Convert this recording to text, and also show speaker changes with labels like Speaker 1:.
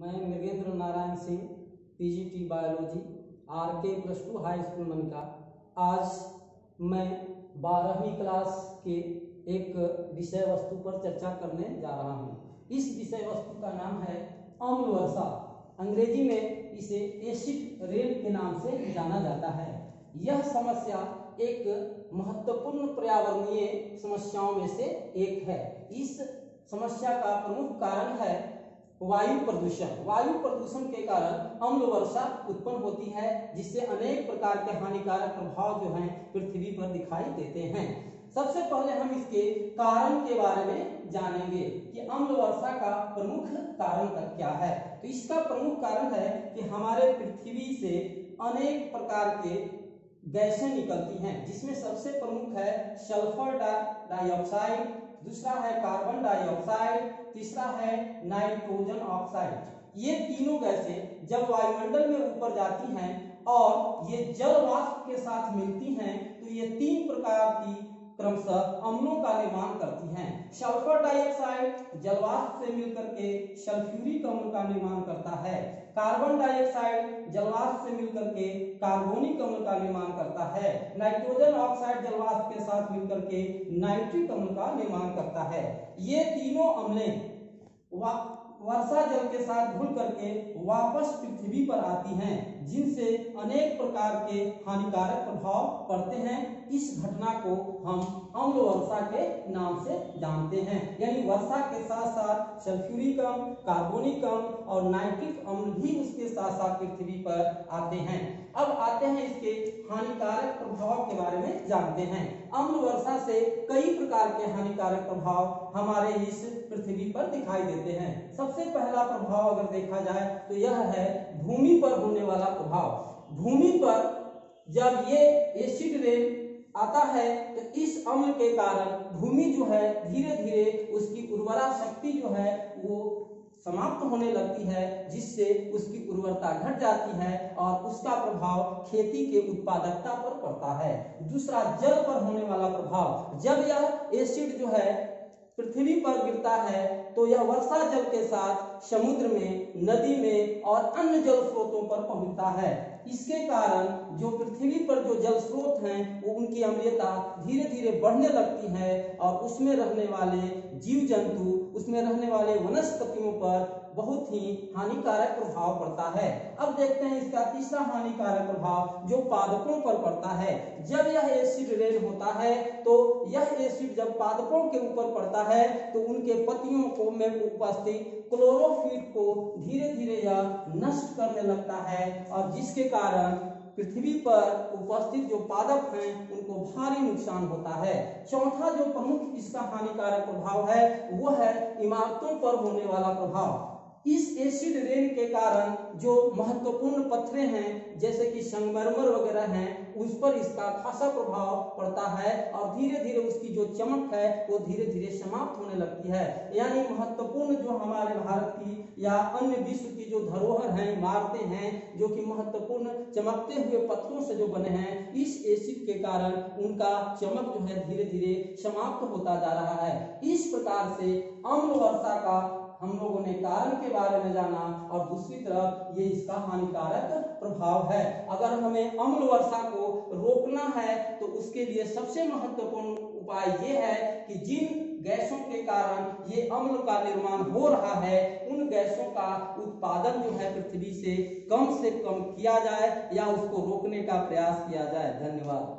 Speaker 1: मैं Mrigendra Narayan Singh PGT biology RK+2 high school मनका। आज मैं 12वीं क्लास के एक विषय वस्तु पर चर्चा करने जा रहा हूँ। इस विषय वस्तु का नाम है अम्ल वर्षा। अंग्रेजी में इसे एसिड रेन के नाम से जाना जाता है। यह समस्या एक महत्वपूर्ण पर्यावरणीय समस्याओं में से एक है। इस समस्या का प्रमुख कारण है वायु प्रदूषण। वायु प्रदूषण के कारण अम्ल वर्षा उत्पन्न होती है, जिससे अनेक प्रकार के हानिकारक प्रभाव जो हैं पृथ्वी पर दिखाई देते हैं। सबसे पहले हम इसके कारण के बारे में जानेंगे कि अम्ल वर्षा का प्रमुख कारण क्या है। तो इसका प्रमुख कारण है कि हमारे पृथ्वी से अनेक प्रकार के गैसें निकलती हैं, जिसमें सबसे प्रमुख है सल्फर डाइऑक्साइड, दूसरा है कार्बन डाइऑक्साइड, तीसरा है नाइट्रोजन ऑक्साइड। ये तीनों गैसें जब वायुमंडल में ऊपर जाती हैं और ये जल वाष्प के साथ मिलती हैं तो ये तीन प्रकार की क्रमशः अम्लों का निर्माण करती हैं। सल्फर डाइऑक्साइड जल वाष्प से मिलकर के सल्फ्यूरिक अम्ल का निर्माण करता है। कार्बन डाइऑक्साइड जल वाष्प से मिलकर के कार्बोनिक अम्ल का निर्माण करता है। नाइट्रोजन ऑक्साइड जल वाष्प के साथ मिलकर के नाइट्रिक अम्ल का निर्माण करता है। ये तीनों अम्लें वर्षा जल के साथ घुल करके वापस पृथ्वी पर आती हैं, जिनसे अनेक प्रकार के हानिकारक प्रभाव पड़ते हैं। इस घटना को हम अम्ल वर्षा के नाम से जानते हैं। यानी वर्षा के साथ साथ सल्फ्यूरिक अम्ल, कार्बोनिक अम्ल और नाइट्रिक अम्ल भी उसके साथ साथ पृथ्वी पर आते हैं। अब आते हैं इसके हानिकारक प्रभाव के बारे में जानते हैं। अम्ल वर्षा से कई प्रकार के हानिकारक प्रभाव हमारे इस पृथ्वी पर दिखाई देते हैं। सबसे पहला प्रभाव अगर देखा जाए तो यह है भूमि पर होने वाला प्रभाव। भूमि पर जब ये एसिड रेन आता है तो इस अम्ल के कारण भूमि जो है धीरे धीरे उसकी उर्वरा शक्ति जो है वो समाप्त होने लगती है, जिससे उसकी उर्वरता घट जाती है और उसका प्रभाव खेती के उत्पादकता पर पड़ता है। दूसरा, जल पर होने वाला प्रभाव। जब यह एसिड जो है पृथ्वी पर गिरता है तो यह वर्षा जल के साथ समुद्र में, नदी में और अन्य जल स्रोतों पर पहुंचता है। इसके कारण जो पृथ्वी पर जो जल स्रोत हैं वो उनकी अम्लीयता धीरे धीरे बढ़ने लगती है और उसमें रहने वाले जीव जंतु, उसमें रहने वाले वनस्पतियों पर बहुत ही हानिकारक प्रभाव पड़ता है। अब देखते हैं इसका तीसरा हानिकारक प्रभाव जो पादपों पर पड़ता है। जब यह एसिड रेन होता है तो यह एसिड जब पादपों के ऊपर पड़ता है तो उनके पत्तियों को में उपस्थित क्लोरोफिल को धीरे धीरे यह नष्ट करने लगता है और जिसके कारण पृथ्वी पर उपस्थित जो पादप हैं उनको भारी नुकसान होता है। चौथा जो प्रमुख इसका हानिकारक प्रभाव है वो है इमारतों पर होने वाला प्रभाव। इस एसिड रेन के कारण जो महत्वपूर्ण पत्थरें हैं जैसे कि संगमरमर वगैरह हैं उस पर इसका खासा प्रभाव पड़ता है और धीरे धीरे उसकी जो चमक है वो धीरे धीरे समाप्त होने लगती है। यानी महत्वपूर्ण जो हमारे भारत की या अन्य विश्व की जो धरोहर हैं, इमारतें हैं जो कि महत्वपूर्ण चमकते हुए पत्थरों से जो बने हैं, इस एसिड के कारण उनका चमक जो है धीरे धीरे समाप्त होता जा रहा है। इस प्रकार से अम्ल वर्षा का हम लोगों ने कारण के बारे में जाना और दूसरी तरफ ये इसका हानिकारक प्रभाव है। अगर हमें अम्ल वर्षा को रोकना है तो उसके लिए सबसे महत्वपूर्ण उपाय ये है कि जिन गैसों के कारण ये अम्ल का निर्माण हो रहा है उन गैसों का उत्पादन जो है पृथ्वी से कम किया जाए या उसको रोकने का प्रयास किया जाए। धन्यवाद।